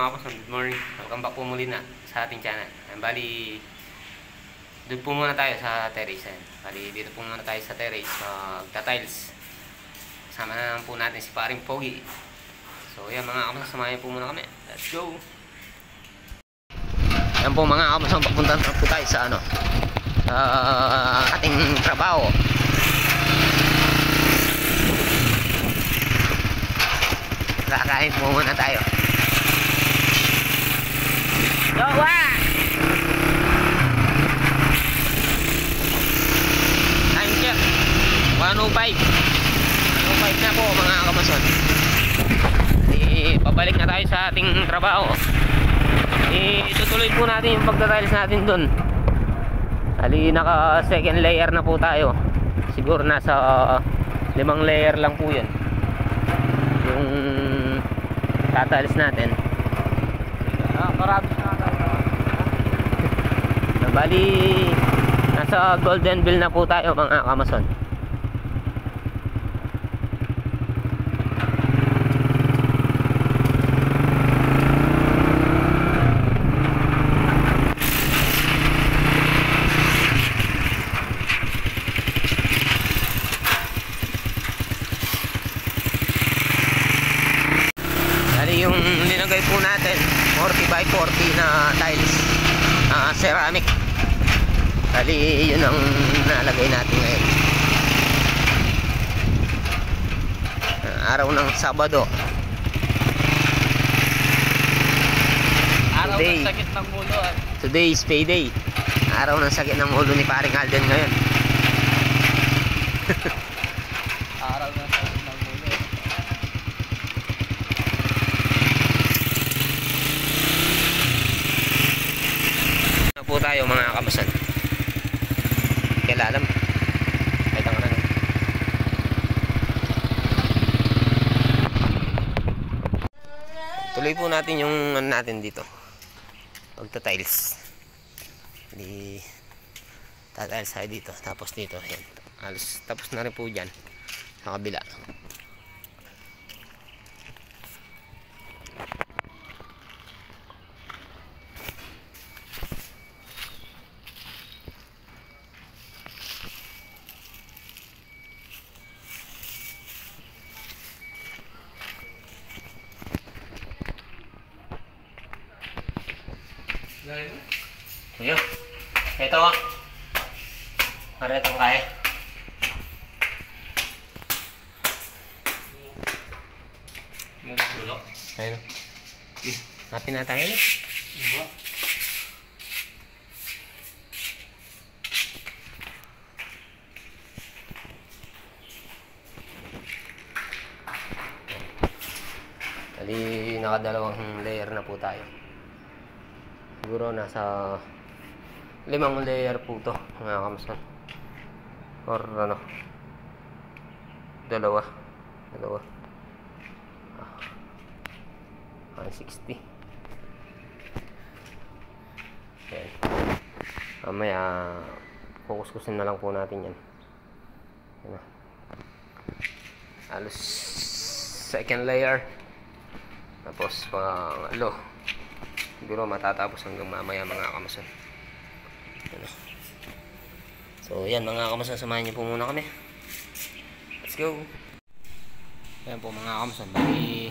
mga kapatid, good morning. Welcome back po muli na sa ating channel. Bali, doon po muna tayo sa terrace. Bali, dito po muna tayo sa terrace, magta-tiles. Kasama na po natin si paring Pogi. So yan mga kapatid, samayan po muna kami. Let's go! Yan po mga kapatid, papunta na po tayo sa ating trabaho. Kakain po muna tayo. Jowa! Time check 1:05 na po mga kamason. Pabalik na tayo sa ating trabaho. Tutuloy po natin yung pagtatiles natin dun. Ali, naka second layer na po tayo. Siguro nasa 5 layer lang po yun yung tatalis natin. Marami na Bali, nasa Golden Bill na po tayo mga kamason. Yung linagay po natin 40 by 40 na tiles, ceramic. Bali yun ang nalagay natin ngayon, araw ng Sabado. araw ng sakit ng ulo. Today is payday. Araw ng sakit ng ulo ni paring Alden ngayon. Araw ng sakit ng ulo. Po tayo mga kamasan. Kailan alam. Kahit ang ano. Tuloy po natin yung ano natin dito. Pagta-tiles. Hindi tatiles tayo dito. Tapos dito. Yan. Halos tapos na rin po dyan. Sa kabila. Ayo, ito ah. Para itong kaya. Yung sulok. Ayun. Happy na tayo. Diba? Bali, nakadalawang layer na po tayo. Siguro nasa 5 layer po to mga kamasan, or ano, dalawa 60. Ayan. Mamaya kukuskusin na lang po natin yan. Ayan. Halos second layer, tapos pangalo. Siguro matatapos hanggang mamaya mga kamasan. So yan mga kamasan, samahan niyo po muna kami. Let's go. Ayan po mga kamasan, bali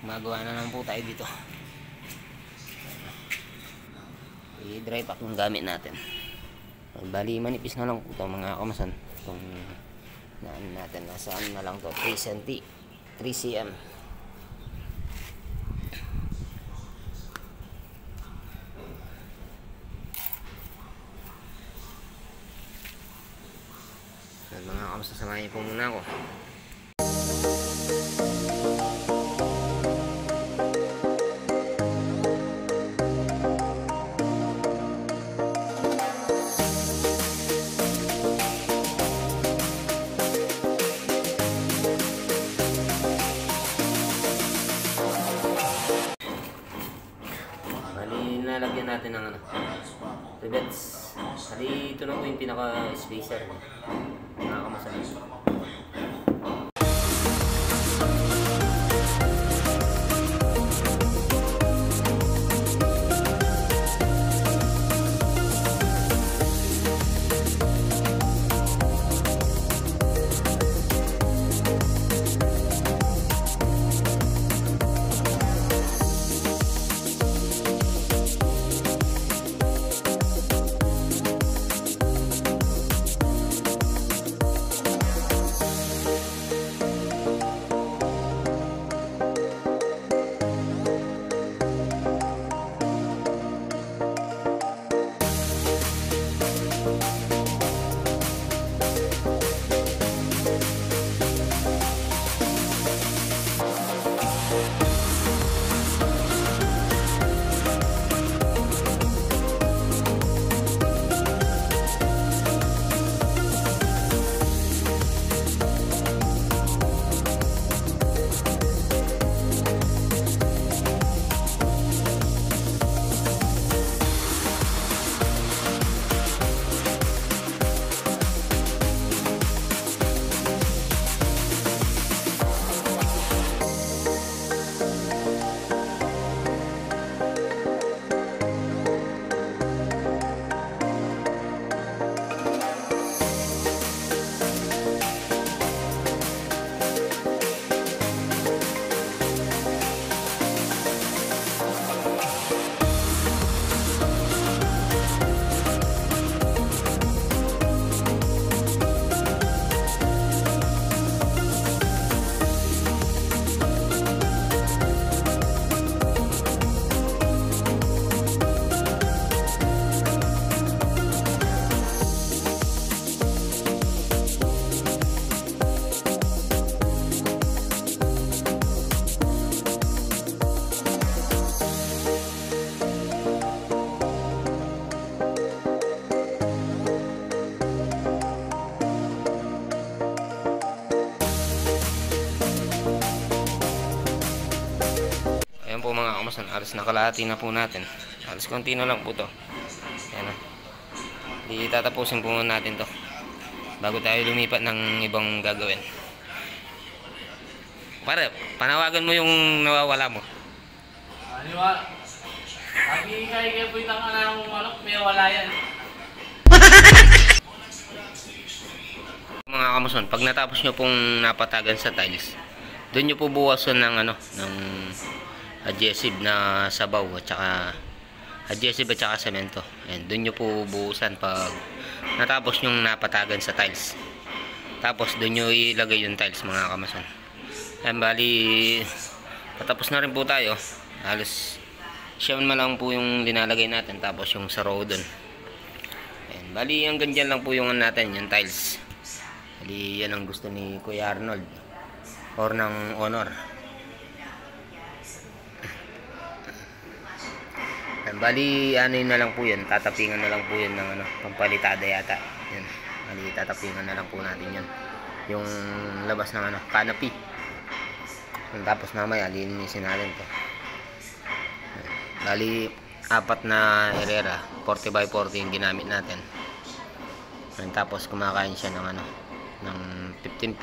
magawa na lang po tayo dito. I-dry pack yung gamit natin. Bali manipis na lang po ito mga kamasan. Itong naan natin, nasaan na lang to, 3 cm. Mga kamusta, samahin po muna ako. Bali, nalagyan natin ng rivets. Bali, ito na po yung pinaka-spacer. Nakakamasal. Halos nakalahati na po natin. Halos konti na lang po to. Ayan o. Tatapusin po muna natin to bago tayo lumipat ng ibang gagawin. Pare, panawagan mo yung nawawala mo. Ano ba? Lagi kayo po itang anong manok, may wala yan. Mga kamuson, pag natapos nyo pong napatagan sa tiles, doon nyo po buwasan ng ng adhesive na sabaw at saka adhesive at saka semento. Ayan, doon nyo po buhusan pag natapos nyong napatagan sa tiles. Tapos doon nyo ilagay yung tiles, mga kamason. Ayan, bali patapos na rin po tayo. Halos siya man lang po yung linalagay natin, tapos yung sa row doon. Ayan, bali hanggang dyan lang po yung natin, yung tiles. Bali yan ang gusto ni Kuya Arnold or ng Honor. Bali ano na lang po yun, tatapingan na lang po yun ng pampalitada yata. Yan. Bali tatapingan na lang po natin yun, yung labas ng canopy. Tapos mamaya linisin natin to. Bali 4 na Herrera 40x40 yung ginamit natin. Tapos kumakain siya ng ng 15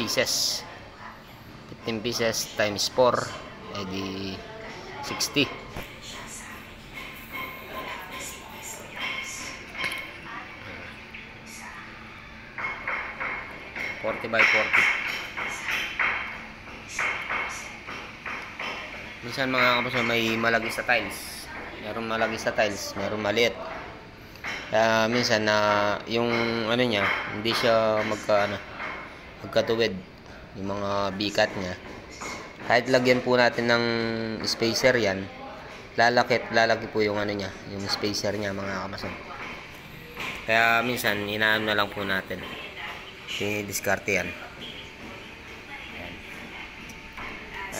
pieces times 4 edi 60. 40x40. Minsan mga kapuso, may malagi sa tiles. Meron malagi sa tiles, meron maliit. Kaya minsan na yung niya, hindi siya magkatuwid yung mga bikat niya. Kahit lagyan po natin ng spacer yan, lalaki po yung niya, yung spacer niya, mga kapuso. Kaya minsan inaano na lang po natin. Diskarte yan.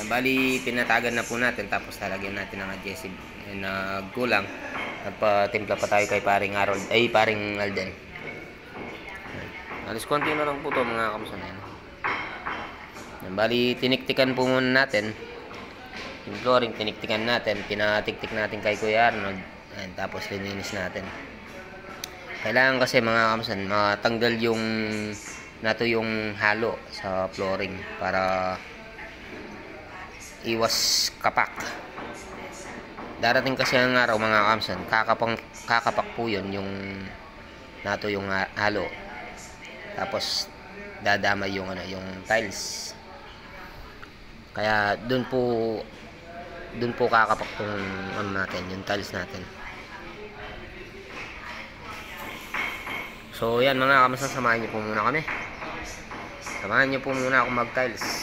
Bali pinatagan na po natin, tapos lalagyan natin ng adhesive na gulang. Nagpatimpla pa tayo kay paring Harold, paring Alden. Alis konti na lang po to, mga kamusan. Bali tiniktikan po muna natin yung flooring, tiniktikan natin, pinatiktik natin kay Kuya Arnold. Ayan, tapos lininis natin. Kailangan kasi, mga kamusan, matanggal yung yung halo sa flooring para iwas kapak. Darating kasi ang araw, mga kamsan, kakapak po yun yung yung halo, tapos dadamay yung yung tiles. Kaya dun po kakapak tong natin, yung tiles natin. So yan, mga kamsan, samahan niyo po muna kami. Samahan niyo po muna ako mag-tiles.